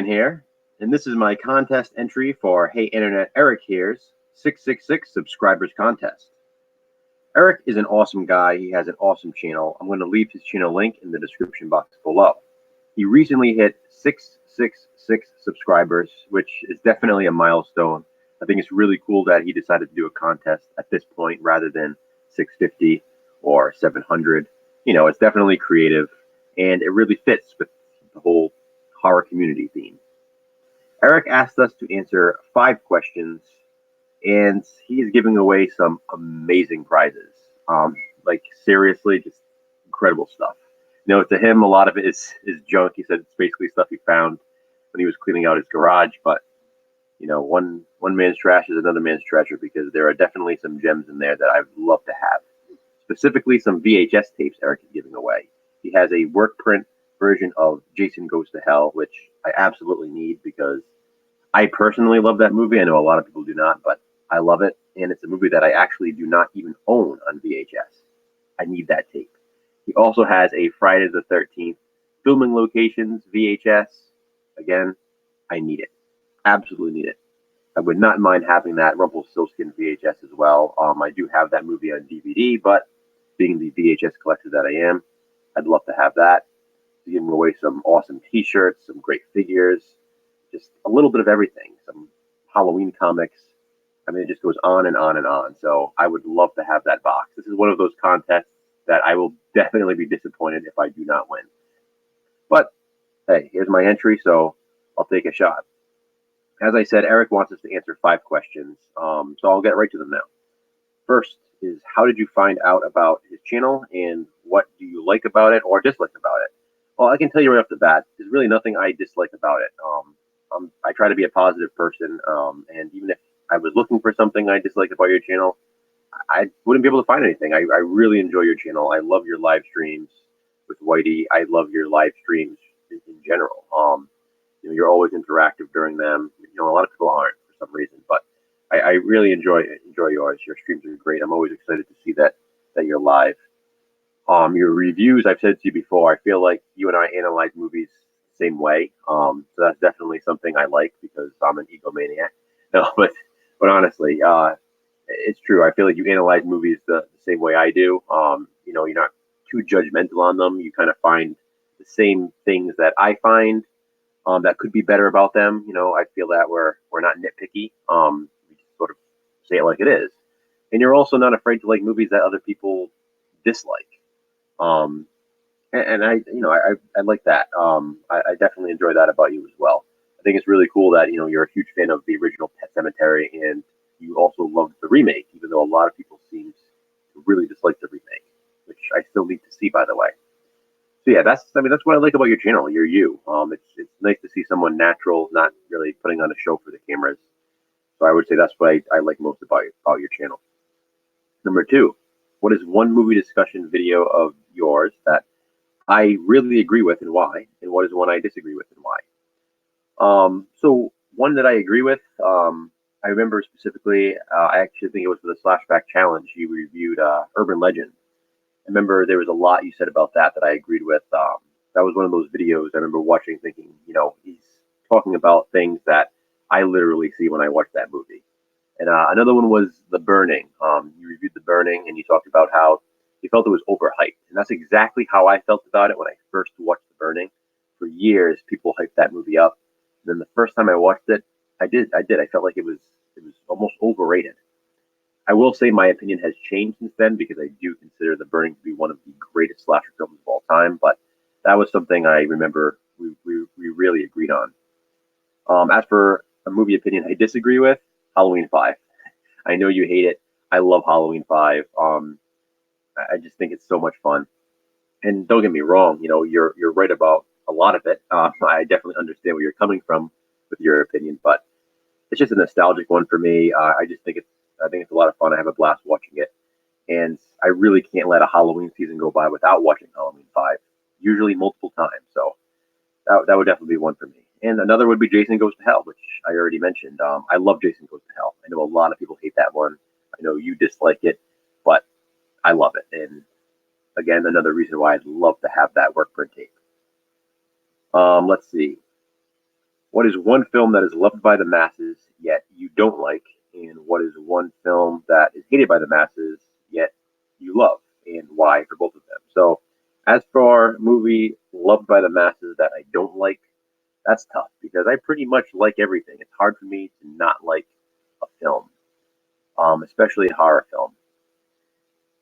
Here, and this is my contest entry for Hey Internet Eric Here's 666 subscribers contest. Eric is an awesome guy. He has an awesome channel. I'm going to leave his channel link in the description box below. He recently hit 666 subscribers, which is definitely a milestone. I think it's really cool that he decided to do a contest at this point rather than 650 or 700. It's definitely creative, and it really fits with the whole horror community theme. Eric asked us to answer 5 questions, and he is giving away some amazing prizes. Like seriously, just incredible stuff. To him, a lot of it is junk. He said it's basically stuff he found when he was cleaning out his garage. But one man's trash is another man's treasure, because there are definitely some gems in there that I'd love to have. Specifically, some VHS tapes Eric is giving away. He has a work print version of Jason Goes to Hell, which I absolutely need because I personally love that movie. I know a lot of people do not, but I love it, and it's a movie that I actually do not even own on VHS. I need that tape. He also has a Friday the 13th filming locations VHS. Again, I need it. Absolutely need it. I would not mind having that Rumpelstiltskin VHS as well. I do have that movie on DVD, but being the VHS collector that I am, I'd love to have that. Giving away some awesome T-shirts, some great figures, just a little bit of everything. Some Halloween comics. I mean, it just goes on and on and on. So I would love to have that box. This is one of those contests that I will definitely be disappointed if I do not win. But hey, here's my entry, so I'll take a shot. As I said, Eric wants us to answer 5 questions, so I'll get right to them now. First is, how did you find out about his channel, and what do you like about it or dislike about it? Well, I can tell you right off the bat, there's really nothing I dislike about it. I try to be a positive person, and even if I was looking for something I dislike about your channel, I wouldn't be able to find anything. I really enjoy your channel. I love your live streams with Whitey. I love your live streams in general. You're always interactive during them. A lot of people aren't for some reason, but I really enjoy yours. Your streams are great. I'm always excited to see that you're live. Your reviews, I've said to you before, I feel like you and I analyze movies the same way. So that's definitely something I like because I'm an egomaniac. No, but honestly, it's true. I feel like you analyze movies the same way I do. You're not too judgmental on them. You kind of find the same things that I find that could be better about them. I feel that we're not nitpicky. We just sort of say it like it is. And you're also not afraid to like movies that other people dislike. And I like that. I definitely enjoy that about you as well. I think it's really cool that you're a huge fan of the original Pet Sematary, and you also loved the remake, even though a lot of people seem to really dislike the remake, which I still need to see, by the way. So yeah, that's what I like about your channel. You're you. It's nice to see someone natural, not really putting on a show for the cameras. So I would say that's what I like most about your channel. Number 2, what is one movie discussion video of yours that I really agree with and why, and what is one I disagree with and why? So one that I agree with, I remember specifically, I actually think it was for the Slashback Challenge. You reviewed Urban Legend. I remember there was a lot you said about that I agreed with. That was one of those videos I remember watching thinking, he's talking about things that I literally see when I watch that movie. And another one was The Burning. You reviewed The Burning, and you talked about how you felt it was overhyped. And that's exactly how I felt about it when I first watched The Burning. For years, people hyped that movie up. And then the first time I watched it, I did. I felt like it was almost overrated. I will say my opinion has changed since then, because I do consider The Burning to be one of the greatest slasher films of all time. But that was something I remember we really agreed on. As for a movie opinion I disagree with, Halloween 5. I know you hate it. I love Halloween 5. I just think it's so much fun. And don't get me wrong, you're right about a lot of it. I definitely understand where you're coming from with your opinion, but it's just a nostalgic one for me. I think it's a lot of fun. I have a blast watching it, and I really can't let a Halloween season go by without watching Halloween 5. Usually multiple times, so that would definitely be one for me. And another would be Jason Goes to Hell, which I already mentioned. I love Jason Goes to Hell. I know a lot of people hate that one. I know you dislike it, but I love it. And again, another reason why I'd love to have that work print tape. Let's see. What is one film that is loved by the masses yet you don't like? And what is one film that is hated by the masses yet you love? And why for both of them? So, as for a movie loved by the masses that I don't like, that's tough because I pretty much like everything. It's hard for me to not like a film, especially a horror film.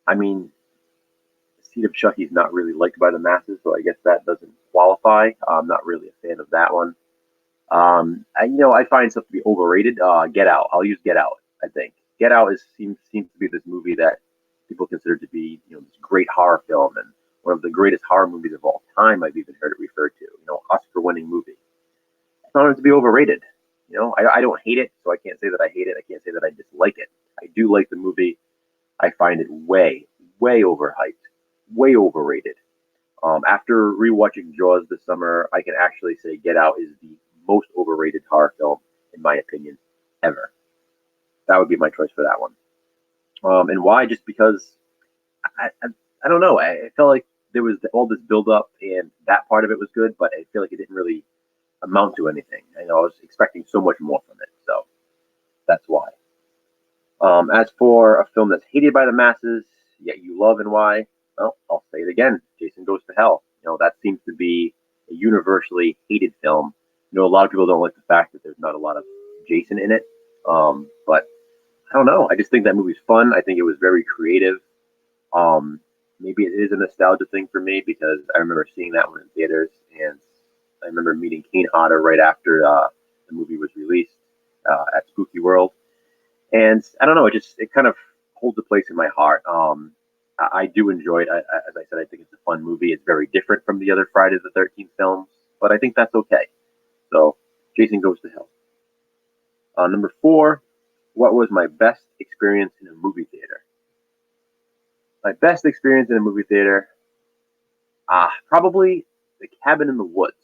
I mean, Seed of Chucky is not really liked by the masses, so I guess that doesn't qualify. I'm not really a fan of that one. I find stuff to be overrated. Get Out. I'll use Get Out. I think Get Out seems to be this movie that people consider to be this great horror film and one of the greatest horror movies of all time. I've even heard it referred to. Oscar-winning movie. I found it to be overrated. I don't hate it, so I can't say that I hate it. I can't say that I dislike it. I do like the movie. I find it way overhyped, way overrated. After rewatching Jaws this summer, I can actually say Get Out is the most overrated horror film, in my opinion, ever. That would be my choice for that one. And why? Just because I don't know. I felt like there was all this build up, and that part of it was good, but I feel like it didn't really amount to anything. I know I was expecting so much more from it, so that's why. As for a film that's hated by the masses, yet you love and why, well, I'll say it again. Jason Goes to Hell. That seems to be a universally hated film. A lot of people don't like the fact that there's not a lot of Jason in it. But I don't know. I just think that movie's fun. I think it was very creative. Maybe it is a nostalgia thing for me because I remember seeing that one in theaters, and I remember meeting Kane Hodder right after the movie was released at Spooky World. And I don't know, it kind of holds a place in my heart. I do enjoy it. As I said, I think it's a fun movie. It's very different from the other Friday the 13th films, but I think that's okay. So, Jason Goes to Hell. Number 4, what was my best experience in a movie theater? My best experience in a movie theater, probably The Cabin in the Woods.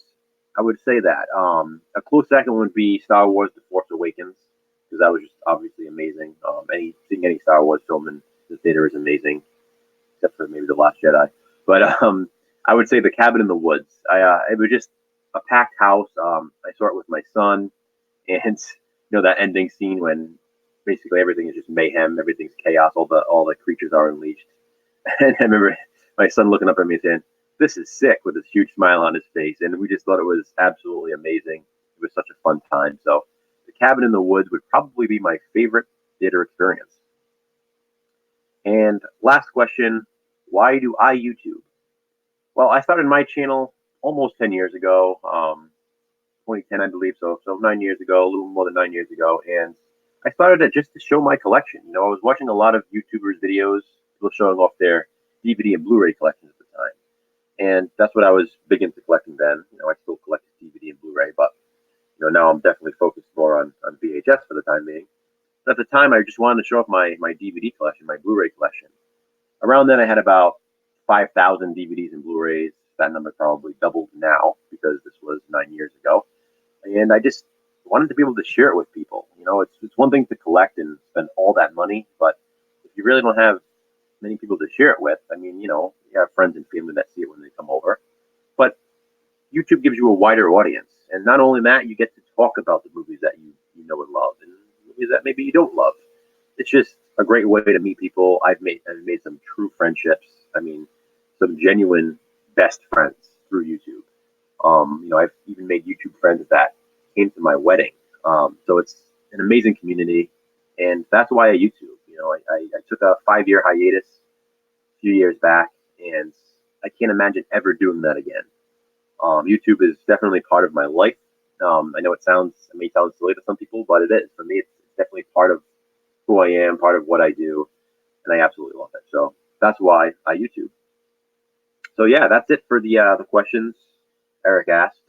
I would say that. A close second would be Star Wars: The Force Awakens, because that was just obviously amazing. Seeing any Star Wars film in the theater is amazing, except for maybe The Last Jedi. But I would say The Cabin in the Woods. It was just a packed house. I saw it with my son, and that ending scene when basically everything is just mayhem, everything's chaos, all the creatures are unleashed. And I remember my son looking up at me saying, "This is sick," with this huge smile on his face, and we just thought it was absolutely amazing. It was such a fun time. So, The Cabin in the Woods would probably be my favorite theater experience. And last question, why do I YouTube? Well, I started my channel almost 10 years ago, 2010, I believe, so 9 years ago, a little more than 9 years ago, and I started it just to show my collection. I was watching a lot of YouTubers' videos, people showing off their DVD and Blu-ray collections at the time, and that's what I was big into collecting then. I still collect DVD and Blu-ray, but now I'm definitely focused more on VHS for the time being. But at the time, I just wanted to show off my DVD collection, my Blu-ray collection. Around then, I had about 5,000 DVDs and Blu-rays. That number probably doubled now because this was 9 years ago. And I just wanted to be able to share it with people. It's one thing to collect and spend all that money, but if you really don't have many people to share it with, you have friends and family that see it when they come over. But YouTube gives you a wider audience. And not only that, you get to talk about the movies that you know and love and movies that maybe you don't love. It's just a great way to meet people. I've made some true friendships. Some genuine best friends through YouTube. I've even made YouTube friends that came to my wedding. So it's an amazing community, and that's why I YouTube. I took a 5-year hiatus a few years back, and I can't imagine ever doing that again. YouTube is definitely part of my life. I know it may sound silly to some people, but it is. For me, it's definitely part of who I am, part of what I do, and I absolutely love it. So that's why I YouTube. So yeah, that's it for the questions Eric asked.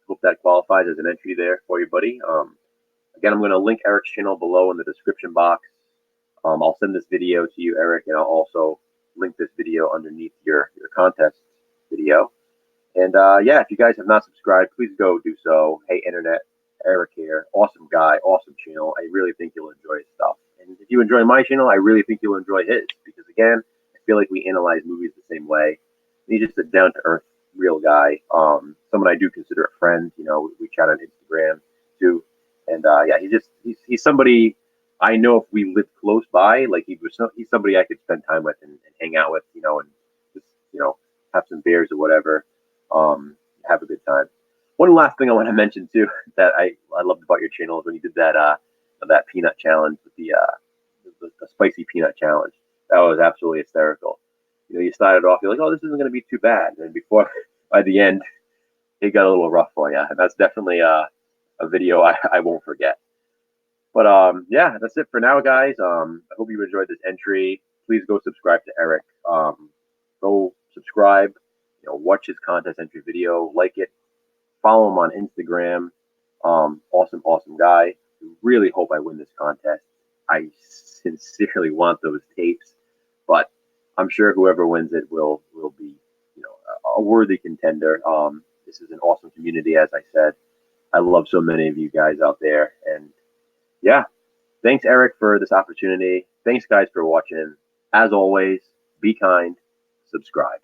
Hope that qualifies as an entry there for you, buddy. Again, I'm going to link Eric's channel below in the description box. I'll send this video to you, Eric, and I'll also link this video underneath your contest video. And yeah, if you guys have not subscribed, please go do so. Hey, Internet, Eric here. Awesome guy, awesome channel. I really think you'll enjoy his stuff. And if you enjoy my channel, I really think you'll enjoy his. Because again, I feel like we analyze movies the same way. He's just a down-to-earth real guy. Someone I do consider a friend. You know, we chat on Instagram too, and yeah, he's somebody I know if we lived close by, like he's somebody I could spend time with and hang out with, you know, and just have some beers or whatever, have a good time. One last thing I want to mention too that I loved about your channel is when you did that peanut challenge with the spicy peanut challenge. That was absolutely hysterical. You know, you started off, you're like, oh, this isn't going to be too bad, and before by the end, it got a little rough for you. And that's definitely a video I won't forget. But yeah, that's it for now, guys. I hope you enjoyed this entry. Please go subscribe to Eric. Go subscribe. You know, watch his contest entry video, like it, follow him on Instagram. Awesome guy. Really hope I win this contest. I sincerely want those tapes, but I'm sure whoever wins it will be, a worthy contender. This is an awesome community, as I said. I love so many of you guys out there, and yeah, thanks Eric for this opportunity. Thanks guys for watching. As always, be kind, subscribe.